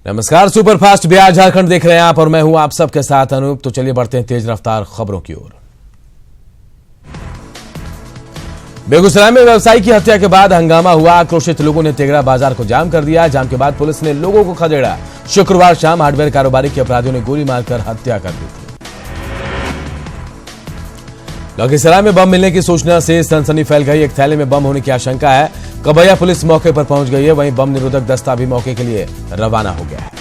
नमस्कार, सुपरफास्ट बिहार झारखंड देख रहे हैं आप और मैं हूं आप सबके साथ अनूप। तो चलिए बढ़ते हैं तेज रफ्तार खबरों की ओर। बेगूसराय में व्यवसायी की हत्या के बाद हंगामा हुआ। आक्रोशित लोगों ने तेगड़ा बाजार को जाम कर दिया। जाम के बाद पुलिस ने लोगों को खदेड़ा। शुक्रवार शाम हार्डवेयर कारोबारी के अपराधियों ने गोली मारकर हत्या कर दी थी। लखीसराय में बम मिलने की सूचना से सनसनी फैल गई। एक थैले में बम होने की आशंका है। कबैया पुलिस मौके पर पहुंच गई है। वहीं बम निरोधक दस्ता भी मौके के लिए रवाना हो गया है।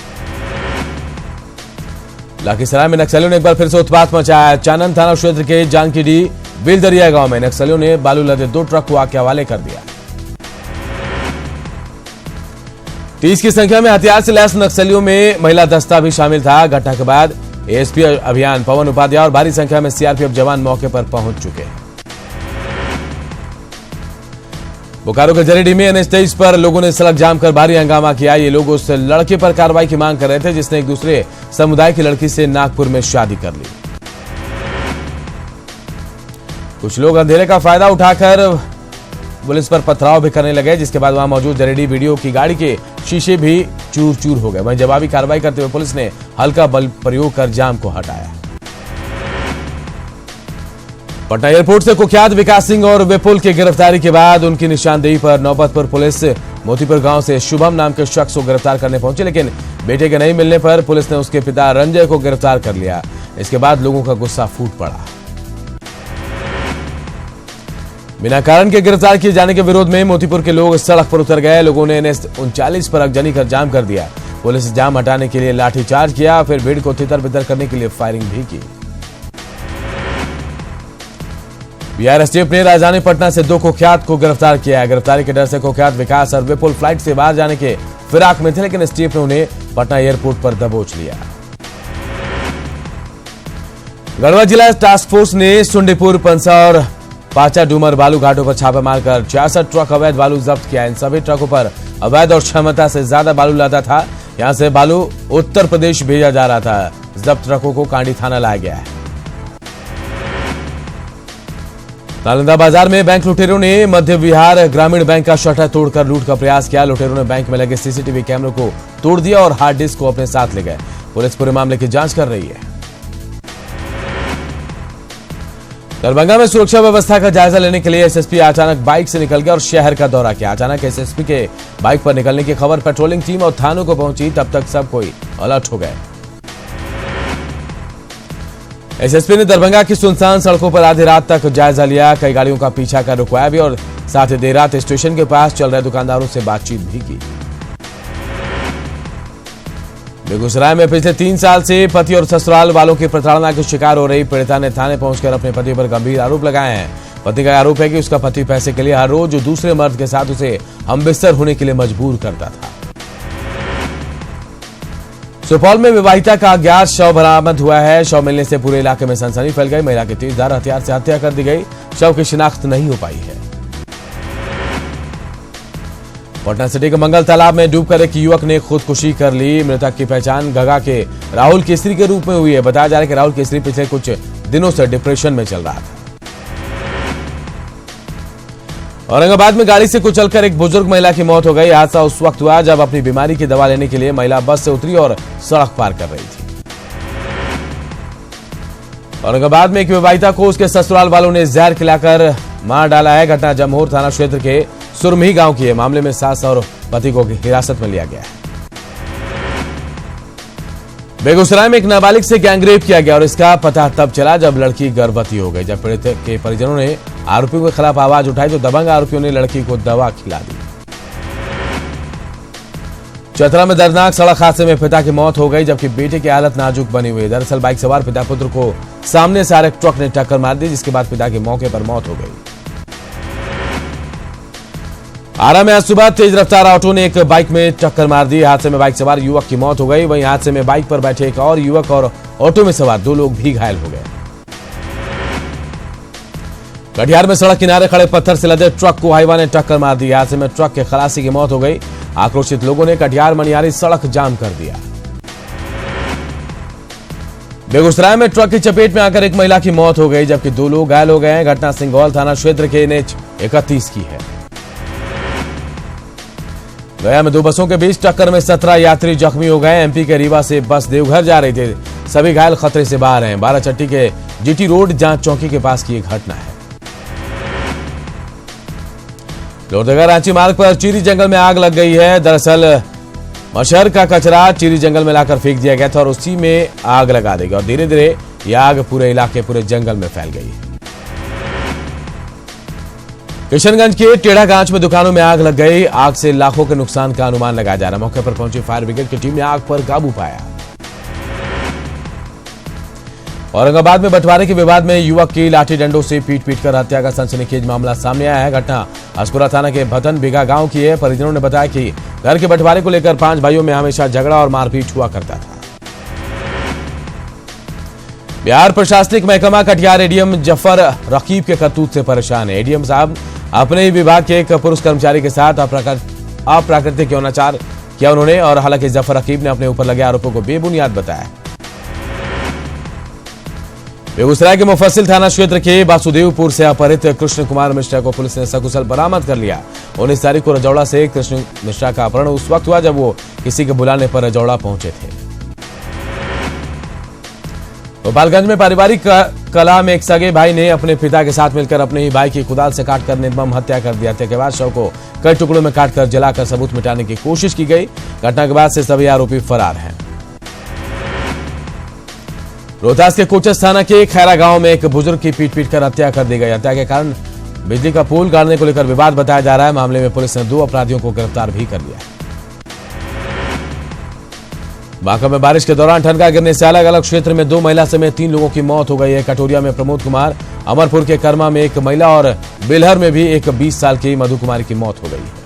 लखीसराय में नक्सलियों ने एक बार फिर से उत्पात मचाया। चानन थाना क्षेत्र के जानकीडी बिलदरिया गांव में नक्सलियों ने बालू लदे 2 ट्रक को आग के हवाले कर दिया। 30 की संख्या में हथियार से लैस नक्सलियों में महिला दस्ता भी शामिल था। घटना के बाद एएसपी अभियान पवन उपाध्याय और भारी संख्या में सीआरपीएफ जवान मौके पर पहुंच चुके हैं। बोकारो के जरीडीह में NH-23 पर लोगों ने सड़क जाम कर भारी हंगामा किया। ये लोग उस लड़के पर कार्रवाई की मांग कर रहे थे जिसने एक दूसरे समुदाय की लड़की से नागपुर में शादी कर ली। कुछ लोग अंधेरे का फायदा उठाकर पुलिस पर पथराव भी करने लगे, जिसके बाद वहां मौजूद जरीडीह वीडियो की गाड़ी के शीशे भी चूर चूर हो गए। वहीं जवाबी कार्रवाई करते हुए पुलिस ने हल्का बल प्रयोग कर जाम को हटाया। पटना एयरपोर्ट से कुख्यात विकास सिंह और विपुल की गिरफ्तारी के बाद उनकी निशानदेही पर नौबतपुर पुलिस मोतीपुर गांव से शुभम नाम के शख्स को गिरफ्तार करने पहुंची, लेकिन बेटे के नहीं मिलने पर पुलिस ने उसके पिता रंजय को गिरफ्तार कर लिया। इसके बाद लोगों का गुस्सा फूट पड़ा। बिना कारण के गिरफ्तार किए जाने के विरोध में मोतीपुर के लोग सड़क पर उतर गए। लोगों ने NH-39 पर अगजनी कर जाम कर दिया। पुलिस जाम हटाने के लिए लाठीचार्ज किया, फिर भीड़ को तितर बितर करने के लिए फायरिंग भी की। बिहार एसटीएफ ने राजधानी पटना से 2 कुख्यात को गिरफ्तार किया है। गिरफ्तारी के डर से कुख्यात विकास और विपुल फ्लाइट से बाहर जाने के फिराक में थे, लेकिन एसटीएफ ने उन्हें पटना एयरपोर्ट पर दबोच लिया। गढ़वा जिला टास्क फोर्स ने सुंडीपुर, पंसा और पाचा डूमर बालू घाटों पर छापा मारकर 66 ट्रक अवैध बालू जब्त किया। इन सभी ट्रकों पर अवैध और क्षमता से ज्यादा बालू लादा था। यहां से बालू उत्तर प्रदेश भेजा जा रहा था। जब्त ट्रकों को कांडी थाना लाया गया है। नालंदा बाजार में बैंक लुटेरों ने मध्य बिहार ग्रामीण बैंक का शटर तोड़कर लूट का प्रयास किया। लुटेरों ने बैंक में लगे सीसीटीवी कैमरों को तोड़ दिया और हार्ड डिस्क को अपने साथ ले गए। पुलिस पूरे मामले की जांच कर रही है। दरभंगा में सुरक्षा व्यवस्था का जायजा लेने के लिए एसएसपी अचानक बाइक से निकल गया और शहर का दौरा किया। अचानक एसएसपी के बाइक पर निकलने की खबर पेट्रोलिंग टीम और थानों को पहुंची, तब तक सब कोई अलर्ट हो गए। एसएसपी ने दरभंगा की सुनसान सड़कों पर आधी रात तक जायजा लिया। कई गाड़ियों का पीछा कर रुकवाया भी और साथ ही देर रात स्टेशन के पास चल रहे दुकानदारों से बातचीत भी की। बेगूसराय में पिछले 3 साल से पति और ससुराल वालों की प्रताड़ना के शिकार हो रही पीड़िता ने थाने पहुंचकर अपने पति पर गंभीर आरोप लगाए हैं। पति का आरोप है कि उसका पति पैसे के लिए हर रोज दूसरे मर्द के साथ उसे हमबिस्तर होने के लिए मजबूर करता था। सुपौल में विवाहिता का अज्ञात शव बरामद हुआ है। शव मिलने से पूरे इलाके में सनसनी फैल गई। महिला की तेजधार हथियार से हत्या कर दी गई। शव की शिनाख्त नहीं हो पाई है। पटना सिटी के मंगल तालाब में डूबकर एक युवक ने खुदकुशी कर ली। मृतक की पहचान गगा के राहुल केसरी के रूप में हुई है। बताया जा रहा है कि राहुल केसरी पिछले कुछ दिनों से डिप्रेशन में चल रहा था। औरंगाबाद में गाड़ी से कुचलकर एक बुजुर्ग महिला की मौत हो गई। हादसा उस वक्त हुआ जब अपनी बीमारी की दवा लेने के लिए महिला बस से उतरी और सड़क पार कर रही थी। औरंगाबाद में एक विवाहिता को उसके ससुराल वालों ने जहर खिलाकर मार डाला है। घटना जमहोर थाना क्षेत्र के सुरमी गांव की है। मामले में सास और पति को हिरासत में लिया गया है। बेगूसराय में एक नाबालिग से गैंगरेप किया गया और इसका पता तब चला जब लड़की गर्भवती हो गई। जब पीड़ित के परिजनों ने आरोपियों के खिलाफ आवाज उठाई तो दबंग आरोपियों ने लड़की को दवा खिला दी। चतरा में दर्दनाक सड़क हादसे में पिता की मौत हो गई, जबकि बेटे की हालत नाजुक बनी हुई। दरअसल बाइक सवार पिता पुत्र को सामने से आ रहे ट्रक ने टक्कर मार दी, जिसके बाद पिता की मौके पर मौत हो गई। आरा में आज सुबह तेज रफ्तार ऑटो ने एक बाइक में टक्कर मार दी। हादसे में बाइक सवार युवक की मौत हो गई। वहीं हादसे में बाइक पर बैठे एक और युवक और ऑटो में सवार 2 लोग भी घायल हो गए। कटिहार में सड़क किनारे खड़े पत्थर से लदे ट्रक को हाईवा ने टक्कर मार दी। हादसे में ट्रक के खलासी की मौत हो गई। आक्रोशित लोगों ने कटिहार मनियारी सड़क जाम कर दिया। बेगूसराय में ट्रक की चपेट में आकर एक महिला की मौत हो गई, जबकि 2 लोग घायल हो गए हैं। घटना सिंघौल थाना क्षेत्र के NH-31 की है। गया में दो बसों के बीच टक्कर में 17 यात्री जख्मी हो गए। एमपी के रीवा से बस देवघर जा रही थी। सभी घायल खतरे से बाहर हैं। बाराचट्टी के जीटी रोड जांच चौकी के पास की एक घटना है। लोहरदगा रांची मार्ग पर चीरी जंगल में आग लग गई है। दरअसल मशहर का कचरा चीरी जंगल में लाकर फेंक दिया गया था और उसी में आग लगा देगी और धीरे धीरे यह आग पूरे इलाके पूरे जंगल में फैल गई है। किशनगंज के टेढ़ागांच में दुकानों में आग लग गई। आग से लाखों के नुकसान का अनुमान लगाया जा रहा है। मौके पर पहुंची फायर ब्रिगेड की टीम ने आग पर काबू पाया। औरंगाबाद में बंटवारे के विवाद में युवक की लाठी डंडों से पीट कर हत्या का सनसनीखेज मामला सामने आया है। घटना हसपुरा थाना के भतन बिगा गांव की है। परिजनों ने बताया कि घर के बंटवारे को लेकर 5 भाइयों में हमेशा झगड़ा और मारपीट हुआ करता था। बिहार प्रशासनिक महकमा कटिहार एडीएम जफर रकीब के करतूत से परेशान है। एडीएम साहब अपने ही विभाग के एक पुरुष कर्मचारी के साथ अप्राकृतिक यौनाचार किया उन्होंने, और हालांकि जफर रकीब ने अपने ऊपर लगे आरोपों को बेबुनियाद बताया। बेगूसराय के मुफस्सिल थाना क्षेत्र के वासुदेवपुर से अपहरित कृष्ण कुमार मिश्रा को पुलिस ने सकुशल बरामद कर लिया। 19 तारीख को रजौड़ा से कृष्ण मिश्रा का अपहरण उस वक्त हुआ जब वो किसी के बुलाने पर रजौड़ा पहुंचे थे। गोपालगंज में पारिवारिक कलह में एक सगे भाई ने अपने पिता के साथ मिलकर अपने ही भाई की कुदाल से काटकर निर्मम हत्या कर दिया। हत्या के बाद शव को कई टुकड़ों में काटकर जलाकर सबूत मिटाने की कोशिश की गई। घटना के बाद से सभी आरोपी फरार हैं। रोहतास के कोचस थाना के खैरा गांव में एक बुजुर्ग की पीट कर हत्या कर दी गई। हत्या के कारण बिजली का पोल गाड़ने को लेकर विवाद बताया जा रहा है। मामले में पुलिस ने 2 अपराधियों को गिरफ्तार भी कर लिया है। बांका में बारिश के दौरान ठनका गिरने से अलग अलग क्षेत्र में 2 महिला समेत 3 लोगों की मौत हो गई है। कटोरिया में प्रमोद कुमार, अमरपुर के कर्मा में एक महिला और बेलहर में भी एक 20 साल की मधु कुमारी की मौत हो गई है।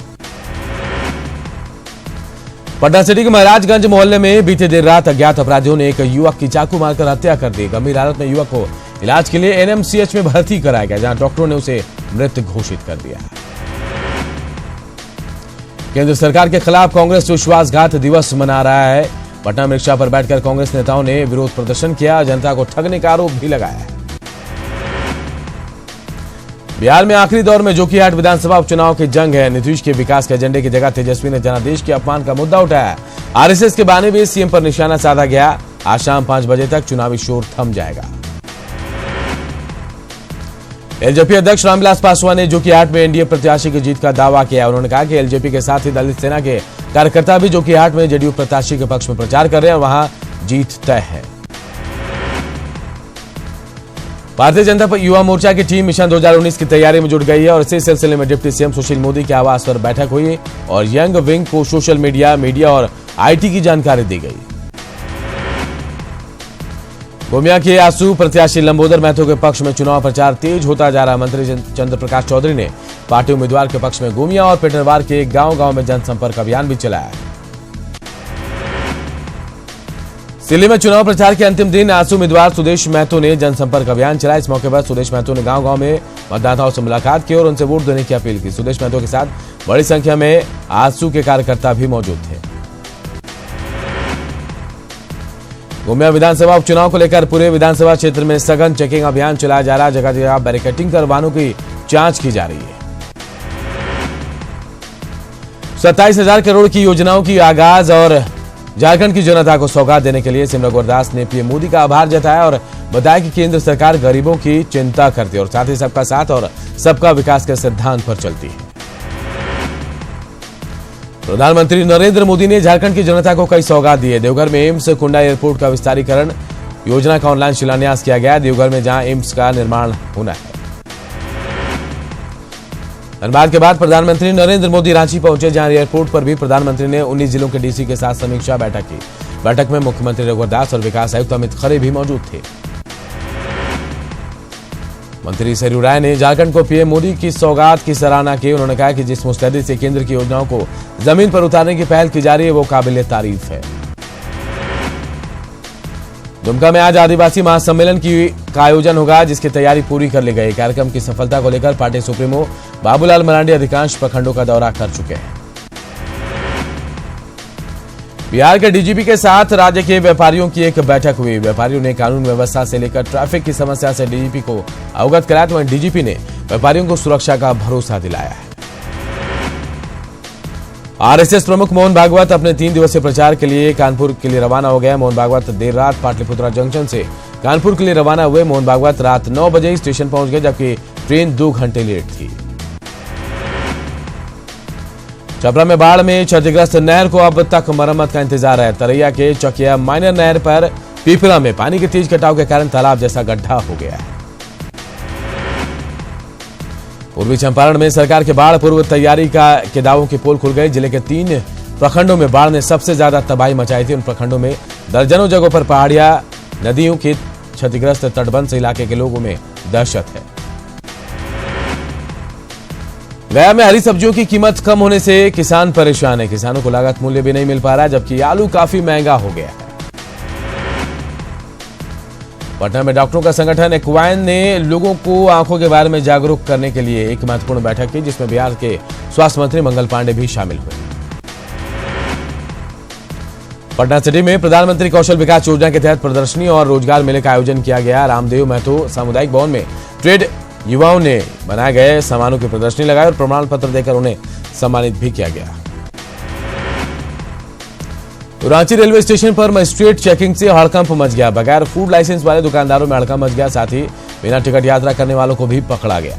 पटना सिटी के महाराजगंज मोहल्ले में बीते देर रात अज्ञात अपराधियों ने एक युवक की चाकू मारकर हत्या कर दी। गंभीर हालत में युवक को इलाज के लिए एनएमसीएच में भर्ती कराया गया, जहां डॉक्टरों ने उसे मृत घोषित कर दिया। केंद्र सरकार के खिलाफ कांग्रेस विश्वासघात दिवस मना रहा है। पटना में रिक्शा पर बैठकर कांग्रेस नेताओं ने विरोध प्रदर्शन किया। जनता को ठगने का आरोप भी लगाया है। बिहार में आखिरी दौर में जोकीहाट विधानसभा उपचुनाव की जंग है। नीतीश के विकास के एजेंडे की जगह तेजस्वी ने जनादेश के अपमान का मुद्दा उठाया। आरएसएस के बहाने भी सीएम पर निशाना साधा गया। आज शाम 5 बजे तक चुनावी शोर थम जाएगा। एलजेपी अध्यक्ष रामविलास पासवान ने जोकीहाट में एनडीए प्रत्याशी की जीत का दावा किया। उन्होंने कहा कि एलजेपी के साथ ही दलित सेना के कार्यकर्ता भी जोकीहाट में जेडीयू प्रत्याशी के पक्ष में प्रचार कर रहे हैं और वहां जीत तय है। भारतीय जनता युवा मोर्चा की टीम मिशन 2019 की तैयारी में जुट गई है और इसी सिलसिले में डिप्टी सीएम सुशील मोदी के आवास पर बैठक हुई और यंग विंग को सोशल मीडिया और आईटी की जानकारी दी गई। गोमिया के आसू प्रत्याशी लंबोदर महतो के पक्ष में चुनाव प्रचार तेज होता जा रहा। मंत्री चंद्र प्रकाश चौधरी ने पार्टी उम्मीदवार के पक्ष में गोमिया और पेटरवार के गांव-गांव में जनसंपर्क अभियान भी चलाया। दिल्ली में चुनाव प्रचार के अंतिम दिन आसू उम्मीदवार सुदेश महतो ने जनसंपर्क अभियान चलाया। इस मौके पर सुदेश महतो ने गांव-गांव में मतदाताओं से मुलाकात की और उनसे वोट देने की अपील की। सुदेश महतो के साथ बड़ी संख्या में आसू के कार्यकर्ता भी मौजूद थे। गोमिया विधानसभा उपचुनाव को लेकर पूरे विधानसभा क्षेत्र में सघन चेकिंग अभियान चलाया जा रहा है। जगह जगह बैरिकेडिंग कर वाहनों की जांच की जा रही है। 27,000 करोड़ की योजनाओं की आगाज और झारखंड की जनता को सौगात देने के लिए सिमरन गुरदास ने पीएम मोदी का आभार जताया और बताया कि केंद्र सरकार गरीबों की चिंता करती है और साथ ही सबका साथ और सबका विकास के सिद्धांत पर चलती है। प्रधानमंत्री नरेंद्र मोदी ने झारखंड की जनता को कई सौगात दी है। देवघर में एम्स कुंडा एयरपोर्ट का विस्तारीकरण योजना का ऑनलाइन शिलान्यास किया गया। देवघर में जहां एम्स का निर्माण होना है। धनबाद के बाद प्रधानमंत्री नरेंद्र मोदी रांची पहुंचे, जहां एयरपोर्ट पर भी प्रधानमंत्री ने 19 जिलों के डीसी के साथ समीक्षा बैठक की। बैठक में मुख्यमंत्री रघुवर दास और विकास आयुक्त अमित खरे भी मौजूद थे। मंत्री सरयू राय ने झारखंड को पीएम मोदी की सौगात की सराहना की। उन्होंने कहा कि जिस मुस्तैदी से केंद्र की योजनाओं को जमीन पर उतारने की पहल की जा रही है वो काबिल तारीफ है। दुमका में आज आदिवासी महासम्मेलन का आयोजन होगा, जिसकी तैयारी पूरी कर ली गई। कार्यक्रम की सफलता को लेकर पार्टी सुप्रीमो बाबूलाल मरांडी अधिकांश प्रखंडों का दौरा कर चुके हैं। बिहार के डीजीपी के साथ राज्य के व्यापारियों की एक बैठक हुई। व्यापारियों ने कानून व्यवस्था से लेकर ट्रैफिक की समस्या से डीजीपी को अवगत कराया, तो वहीं डीजीपी ने व्यापारियों को सुरक्षा का भरोसा दिलाया है। आरएसएस प्रमुख मोहन भागवत अपने 3 दिवसीय प्रचार के लिए कानपुर के लिए रवाना हो गए। मोहन भागवत देर रात पाटलिपुत्रा जंक्शन से कानपुर के लिए रवाना हुए। मोहन भागवत रात 9 बजे स्टेशन पहुंच गए, जबकि ट्रेन 2 घंटे लेट थी। छपरा में बाढ़ में क्षतिग्रस्त नहर को अब तक मरम्मत का इंतजार है। तरैया के चकिया माइनर नहर पर पीपला में पानी के तेज कटाव के कारण तालाब जैसा गड्ढा हो गया है। पूर्वी चंपारण में सरकार के बाढ़ पूर्व तैयारी के दावों की पोल खुल गई। जिले के 3 प्रखंडों में बाढ़ ने सबसे ज्यादा तबाही मचाई थी। उन प्रखंडों में दर्जनों जगहों पर पहाड़ियां, नदियों के क्षतिग्रस्त तटबंध से इलाके के लोगों में दहशत है। गया में हरी सब्जियों की कीमत कम होने से किसान परेशान है। किसानों को लागत मूल्य भी नहीं मिल पा रहा है, जबकि आलू काफी महंगा हो गया है। पटना में डॉक्टरों का संगठन एक्वाइन ने लोगों को आंखों के बारे में जागरूक करने के लिए एक महत्वपूर्ण बैठक की, जिसमें बिहार के स्वास्थ्य मंत्री मंगल पांडे भी शामिल हुए। पटना सिटी में प्रधानमंत्री कौशल विकास योजना के तहत प्रदर्शनी और रोजगार मेले का आयोजन किया गया। रामदेव महतो सामुदायिक भवन में ट्रेड युवाओं ने बनाए गए सामानों की प्रदर्शनी लगाई और प्रमाण पत्र देकर उन्हें सम्मानित भी किया गया। रांची रेलवे स्टेशन पर मजिस्ट्रेट चेकिंग से हड़कंप मच गया। बगैर फूड लाइसेंस वाले दुकानदारों में हड़कंप मच गया, साथ ही बिना टिकट यात्रा करने वालों को भी पकड़ा गया।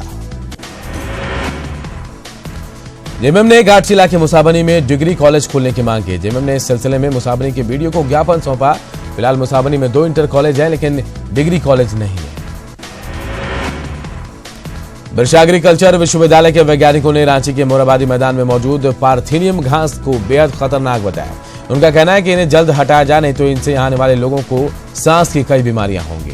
जेएमएम ने घाटशिला के मुसाबनी में डिग्री कॉलेज खोलने की मांग की। जेएमएम ने इस सिलसिले में मुसाबनी के बीडीओ को ज्ञापन सौंपा। फिलहाल मुसाबनी में 2 इंटर कॉलेज है, लेकिन डिग्री कॉलेज नहीं है। बिरसा एग्रीकल्चर विश्वविद्यालय के वैज्ञानिकों ने रांची के मोराबादी मैदान में मौजूद पार्थेनियम घास को बेहद खतरनाक बताया। उनका कहना है कि इन्हें जल्द हटाया जाए, नहीं तो इनसे आने वाले लोगों को सांस की कई बीमारियां होंगी।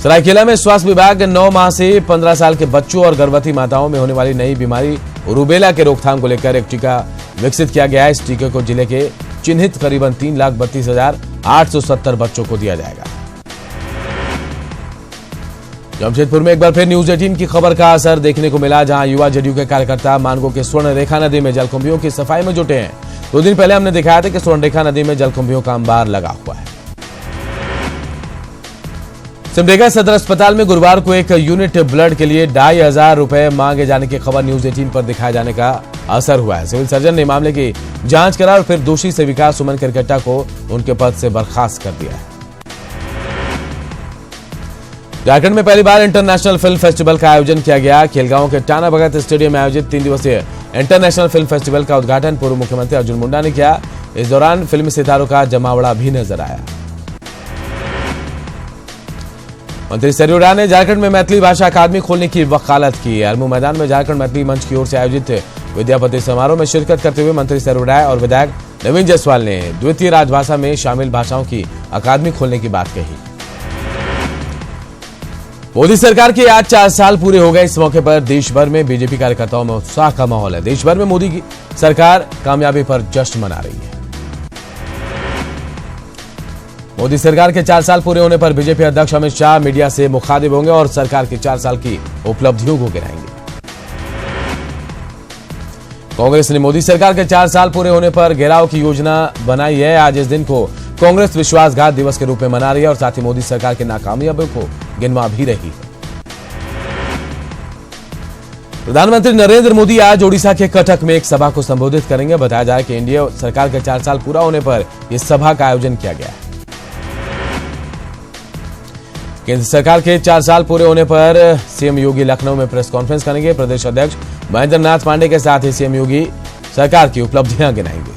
सरायकेला में स्वास्थ्य विभाग 9 माह से 15 साल के बच्चों और गर्भवती माताओं में होने वाली नई बीमारी रूबेला के रोकथाम को लेकर एक टीका विकसित किया गया है। इस टीके को जिले के चिन्हित करीबन 3,32,870 बच्चों को दिया जाएगा। जमशेदपुर में एक बार फिर न्यूज 18 की खबर का असर देखने को मिला, जहां युवा जदयू के कार्यकर्ता मानगो के स्वर्ण रेखा नदी में जलकुंभियों की सफाई में जुटे हैं। 2 दिन पहले हमने दिखाया था कि स्वर्ण रेखा नदी में जलकुंभियों का अंबार लगा हुआ है। सिमडेगा सदर अस्पताल में गुरुवार को एक यूनिट ब्लड के लिए 2,500 रुपए मांगे जाने की खबर न्यूज 18 पर दिखाए जाने का असर हुआ है। सिविल सर्जन ने मामले की जांच करा और फिर दोषी सेविका सुमन केरकेट्टा को उनके पद से बर्खास्त कर दिया है। झारखंड में पहली बार इंटरनेशनल फिल्म फेस्टिवल का आयोजन किया गया। खेलगांव के टाना भगत स्टेडियम में आयोजित 3 दिवसीय इंटरनेशनल फिल्म फेस्टिवल का उद्घाटन पूर्व मुख्यमंत्री अर्जुन मुंडा ने किया। इस दौरान फिल्मी सितारों का जमावड़ा भी नजर आया। मंत्री सरयू राय ने झारखंड में मैथिली भाषा अकादमी खोलने की वकालत की। अरमू मैदान में झारखंड मैथिली मंच की ओर से आयोजित विद्यापति समारोह में शिरकत करते हुए मंत्री सरयू राय और विधायक नवीन जायसवाल ने द्वितीय राजभाषा में शामिल भाषाओं की अकादमी खोलने की बात कही। मोदी सरकार के आज 4 साल पूरे हो गए। इस मौके पर देश भर में बीजेपी कार्यकर्ताओं में उत्साह का माहौल है। देश भर में मोदी की सरकार कामयाबी पर जश्न मना रही है। मोदी सरकार के 4 साल पूरे होने पर बीजेपी अध्यक्ष अमित शाह मीडिया से मुखातिब होंगे और सरकार की 4 साल की उपलब्धियों को गिनाएंगे। कांग्रेस ने मोदी सरकार के 4 साल पूरे होने पर घेराव की योजना बनाई है। आज इस दिन को कांग्रेस विश्वासघात दिवस के रूप में मना रही है और साथ ही मोदी सरकार की नाकामयाबियों को गिनवा भी रही है। प्रधानमंत्री नरेंद्र मोदी आज ओडिशा के कटक में एक सभा को संबोधित करेंगे। बताया जाए कि एनडीए सरकार के 4 साल पूरा होने पर इस सभा का आयोजन किया गया है। केंद्र सरकार के 4 साल पूरे होने पर सीएम योगी लखनऊ में प्रेस कॉन्फ्रेंस करेंगे। प्रदेश अध्यक्ष महेंद्र नाथ पांडे के साथ ही सीएम योगी सरकार की उपलब्धियां गिनाएंगे।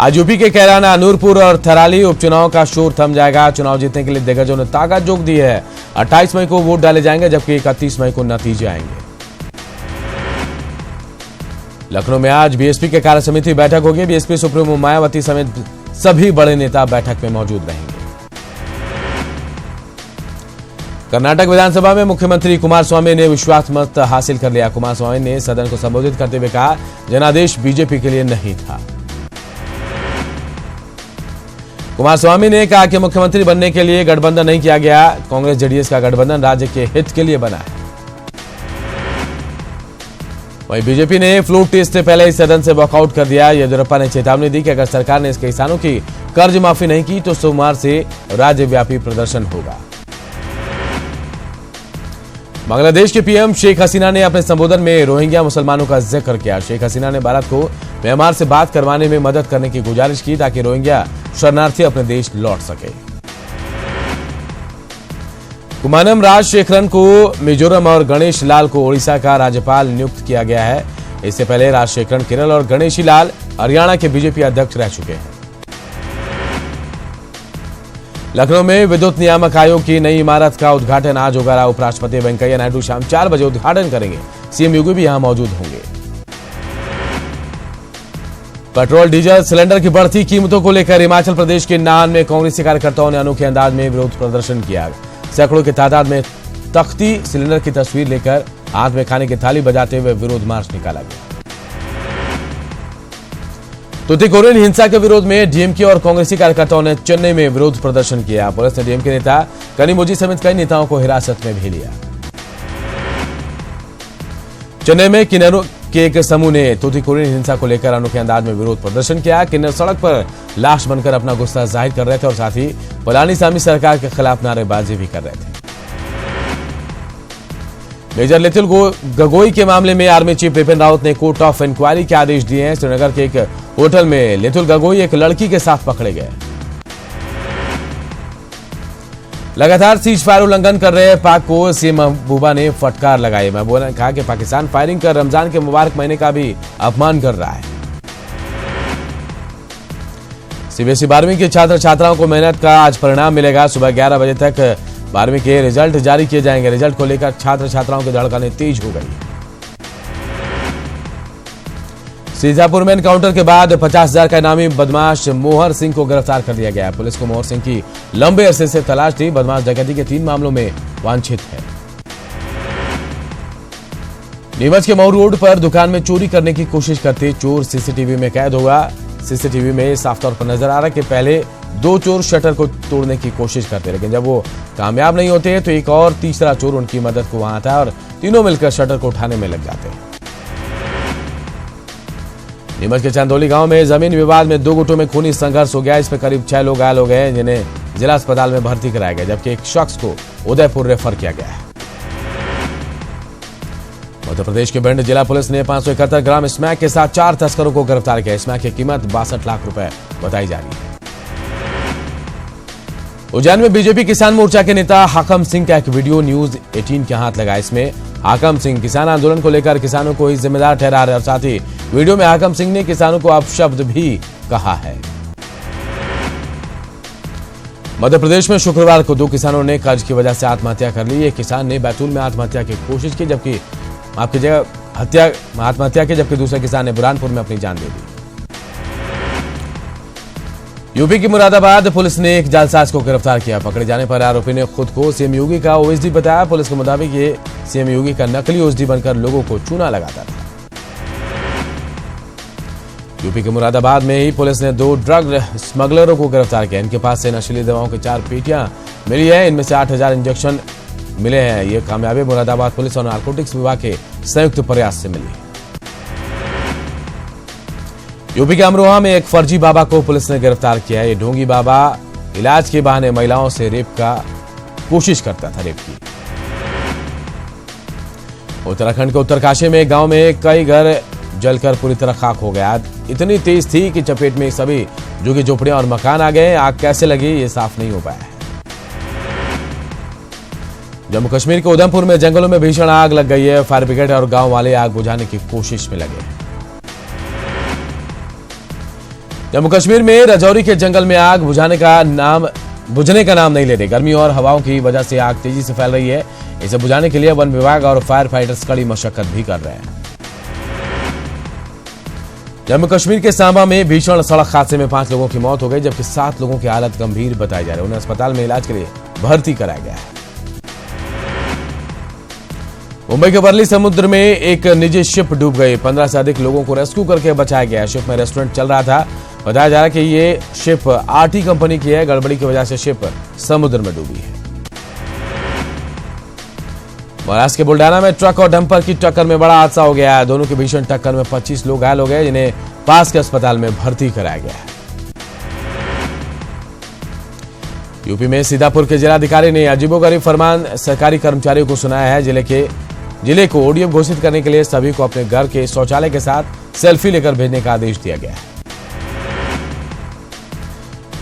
आज यूपी के कैराना, नूरपुर और थराली उपचुनाव का शोर थम जाएगा। चुनाव जीतने के लिए दिग्गजों ने ताकत झोंक दी है। 28 मई को वोट डाले जाएंगे, जबकि 31 मई को नतीजे आएंगे। लखनऊ में आज बीएसपी के कार्य समिति बैठक होगी। बीएसपी सुप्रीमो मायावती समेत सभी बड़े नेता बैठक में मौजूद रहेंगे। कर्नाटक विधानसभा में मुख्यमंत्री कुमारस्वामी ने विश्वास मत हासिल कर लिया। कुमारस्वामी ने सदन को संबोधित करते हुए कहा, जनादेश बीजेपी के लिए नहीं था। कुमारस्वामी ने कहा कि मुख्यमंत्री बनने के लिए गठबंधन नहीं किया गया। कांग्रेस जेडीएस का गठबंधन राज्य के हित के लिए बना है। वहीं बीजेपी ने फ्लूट टेस्ट से पहले ही सदन से वॉकआउट कर दिया। येदियुरप्पा ने चेतावनी दी कि अगर सरकार ने इसके किसानों की कर्ज माफी नहीं की तो सोमवार से राज्यव्यापी प्रदर्शन होगा। बांग्लादेश के पीएम शेख हसीना ने अपने संबोधन में रोहिंग्या मुसलमानों का जिक्र किया। शेख हसीना ने भारत को म्यांमार से बात करवाने में मदद करने की गुजारिश की ताकि रोहिंग्या शरणार्थी अपने देश लौट सके। कुमानम राजशेखरन को मिजोरम और गणेश लाल को ओडिशा का राज्यपाल नियुक्त किया गया है। इससे पहले राजशेखरन केरल और गणेशी लाल हरियाणा के बीजेपी अध्यक्ष रह चुके हैं। लखनऊ में विद्युत नियामक आयोग की नई इमारत का उद्घाटन आज होगा। उपराष्ट्रपति वेंकैया नायडू शाम 4 बजे उद्घाटन करेंगे। सीएम योगी भी यहां मौजूद होंगे। पेट्रोल डीजल सिलेंडर की बढ़ती कीमतों को लेकर हिमाचल प्रदेश के नान में कांग्रेसी कार्यकर्ताओं ने अनोखे अंदाज में विरोध प्रदर्शन किया। सैकड़ों की तादाद में तख्ती सिलेंडर की तस्वीर लेकर हाथ में खाने की थाली बजाते हुए विरोध मार्च निकाला गया। तूतीकोरिन हिंसा के विरोध में डीएमके और कांग्रेसी कार्यकर्ताओं ने चेन्नई में विरोध प्रदर्शन किया। पुलिस ने डीएमके नेता कनिमोझी समेत कई नेताओं को हिरासत में भी लिया। चेन्नई में किन्नरों के एक समूह ने तूतीकोरिन हिंसा को लेकर अनोखे अंदाज में विरोध प्रदर्शन किया। किन्नर सड़क पर लाश बनकर अपना गुस्सा जाहिर कर रहे थे और साथ ही पलानीसामी सरकार के खिलाफ नारेबाजी भी कर रहे थे। मेजर लेथुल गगोई के मामले में आर्मी चीफ बिपिन रावत ने कोर्ट ऑफ इंक्वायरी के आदेश दिए हैं। श्रीनगर के एक होटल में लेथुल गगोई एक लड़की के साथ पकड़े गए। लगातार सीज फायर उल्लंघन कर रहे पाक को सीएम महबूबा ने फटकार लगाई। महबूबा ने कहा कि पाकिस्तान फायरिंग कर रमजान के मुबारक महीने का भी अपमान कर रहा है। सीबीएसई 12वीं के छात्र छात्राओं को मेहनत का आज परिणाम मिलेगा। सुबह 11 बजे तक 12वीं के रिजल्ट जारी किए जाएंगे। रिजल्ट को लेकर छात्र छात्राओं की धड़कनें तेज हो गई। सीतापुर में एनकाउंटर के बाद 50,000 का इनामी बदमाश मोहर सिंह को गिरफ्तार कर लिया गया। पुलिस को मोहर सिंह की लंबे अरसे से तलाश थी। बदमाश डकैती के 3 मामलों में वांछित है। नीमच के मऊ रोड पर दुकान में चोरी करने की कोशिश करते चोर सीसीटीवी में कैद हुआ। सीसीटीवी में साफ तौर पर नजर आ रहा है कि पहले 2 चोर शटर को तोड़ने की कोशिश करते, लेकिन जब वो कामयाब नहीं होते तो एक और तीसरा चोर उनकी मदद को वहां आता है और तीनों मिलकर शटर को उठाने में लग जाते हैं। नीमच के चंदौली गांव में जमीन विवाद में 2 गुटों में खूनी संघर्ष हो गया। इस पर करीब 6 लोग घायल हो गए, जिन्हें जिला अस्पताल में भर्ती कराया गया, जबकि एक शख्स को उदयपुर रेफर किया गया है। मध्य प्रदेश के भिंड जिला पुलिस ने 571 ग्राम स्मैक के साथ 4 तस्करों को गिरफ्तार किया। स्मैक की कीमत 62 लाख रुपए बताई जा रही है। उज्जैन में बीजेपी किसान मोर्चा के नेता हाकम सिंह का एक वीडियो न्यूज 18 के हाथ लगा। इसमें हाकम सिंह किसान आंदोलन को लेकर किसानों को ही जिम्मेदार ठहरा रहे और साथ ही वीडियो में हाकम सिंह ने किसानों को अपशब्द भी कहा है। मध्य प्रदेश में शुक्रवार को 2 किसानों ने कर्ज की वजह से आत्महत्या कर ली। एक किसान ने बैतूल में आत्महत्या की कोशिश की, जबकि आत्महत्या की, जबकि दूसरे किसान ने बुरहानपुर में अपनी जान दे दी। यूपी की मुरादाबाद पुलिस ने एक जालसाज को गिरफ्तार किया। पकड़े जाने पर आरोपी ने खुद को सीएम योगी का ओएसडी बताया। पुलिस के मुताबिक ये सीएम योगी का नकली ओएसडी बनकर लोगों को चूना लगाता था। यूपी के मुरादाबाद में ही पुलिस ने 2 ड्रग स्मगलरों को गिरफ्तार किया। इनके पास से नशीली दवाओं की 4 पेटियां मिली है। इनमें से 8,000 इंजेक्शन मिले हैं। ये कामयाबी मुरादाबाद पुलिस और नारकोटिक्स विभाग के संयुक्त प्रयास से मिली। यूपी के अमरोहा में एक फर्जी बाबा को पुलिस ने गिरफ्तार किया। ये ढोंगी बाबा इलाज के बहाने महिलाओं से रेप का कोशिश करता था। रेप की उत्तराखंड के उत्तरकाशी में एक गांव में कई घर जलकर पूरी तरह खाक हो गया। इतनी तेज थी कि चपेट में सभी झुग्गी झोपड़ियां और मकान आ गए। आग कैसे लगी ये साफ नहीं हो पाया है। जम्मू कश्मीर के उधमपुर में जंगलों में भीषण आग लग गई है। फायर ब्रिगेड और गांव वाले आग बुझाने की कोशिश में लगे हैं। जम्मू कश्मीर में राजौरी के जंगल में आग बुझने का नाम नहीं ले रही। गर्मी और हवाओं की वजह से आग तेजी से फैल रही है। इसे बुझाने के लिए वन विभाग और फायर फाइटर्स कड़ी मशक्कत भी कर रहे हैं। जम्मू कश्मीर के सांबा में भीषण सड़क हादसे में 5 लोगों की मौत हो गई, जबकि 7 लोगों की हालत गंभीर बताई जा रही है। उन्हें अस्पताल में इलाज के लिए भर्ती कराया गया है। मुंबई के वर्ली समुद्र में एक निजी शिप डूब गई। 15 से अधिक लोगों को रेस्क्यू करके बचाया गया। शिप में रेस्टोरेंट चल रहा था। बताया जा रहा है कि ये शिप आरटी कंपनी की है। गड़बड़ी की वजह से शिप समुद्र में डूबी है। महाराष्ट्र के बुल्डाना में ट्रक और डंपर की टक्कर में बड़ा हादसा हो गया है। दोनों की भीषण टक्कर में 25 लोग घायल हो गए, जिन्हें पास के अस्पताल में भर्ती कराया गया है। यूपी में सीतापुर के जिलाधिकारी ने अजीबोगरीब फरमान सरकारी कर्मचारियों को सुनाया है। जिले को ओडीएफ घोषित करने के लिए सभी को अपने घर के शौचालय के साथ सेल्फी लेकर भेजने का आदेश दिया गया है।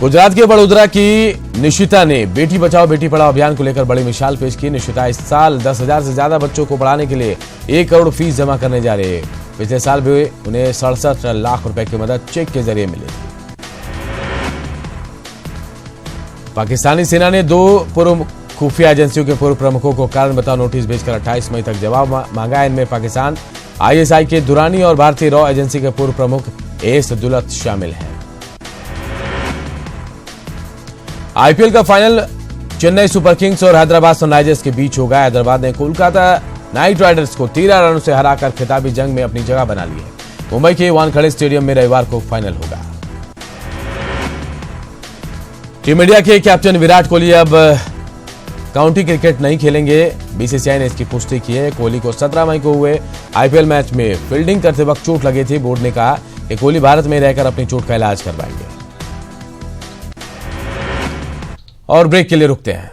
गुजरात के वडोदरा की निशिता ने बेटी बचाओ बेटी पढ़ाओ अभियान को लेकर बड़ी मिसाल पेश की। निशिता इस साल 10,000 से ज्यादा बच्चों को पढ़ाने के लिए 1 करोड़ फीस जमा करने जा रही है। पिछले साल भी उन्हें 67 लाख रुपए की मदद चेक के जरिए मिली थी। पाकिस्तानी सेना ने 2 पूर्व खुफिया एजेंसियों के पूर्व प्रमुखों को कारण बताओ नोटिस भेजकर 28 मई तक जवाब मांगा है। इनमें पाकिस्तान आईएसआई के दुरानी और भारतीय रॉ एजेंसी के पूर्व प्रमुख एस दुलत शामिल हैं। आईपीएल का फाइनल चेन्नई सुपर किंग्स और हैदराबाद सनराइजर्स के बीच होगा। हैदराबाद ने कोलकाता नाइट राइडर्स को 13 रनों से हराकर खिताबी जंग में अपनी जगह बना ली है। मुंबई के वानखेड़े स्टेडियम में रविवार को फाइनल होगा। टीम इंडिया के कैप्टन विराट कोहली अब काउंटी क्रिकेट नहीं खेलेंगे। बीसीसीआई ने इसकी पुष्टि की है। कोहली को 17 मई को हुए आईपीएल मैच में फील्डिंग करते वक्त चोट लगी थी। बोर्ड ने कहा कि कोहली भारत में रहकर अपनी चोट का इलाज करवाएंगे। और ब्रेक के लिए रुकते हैं।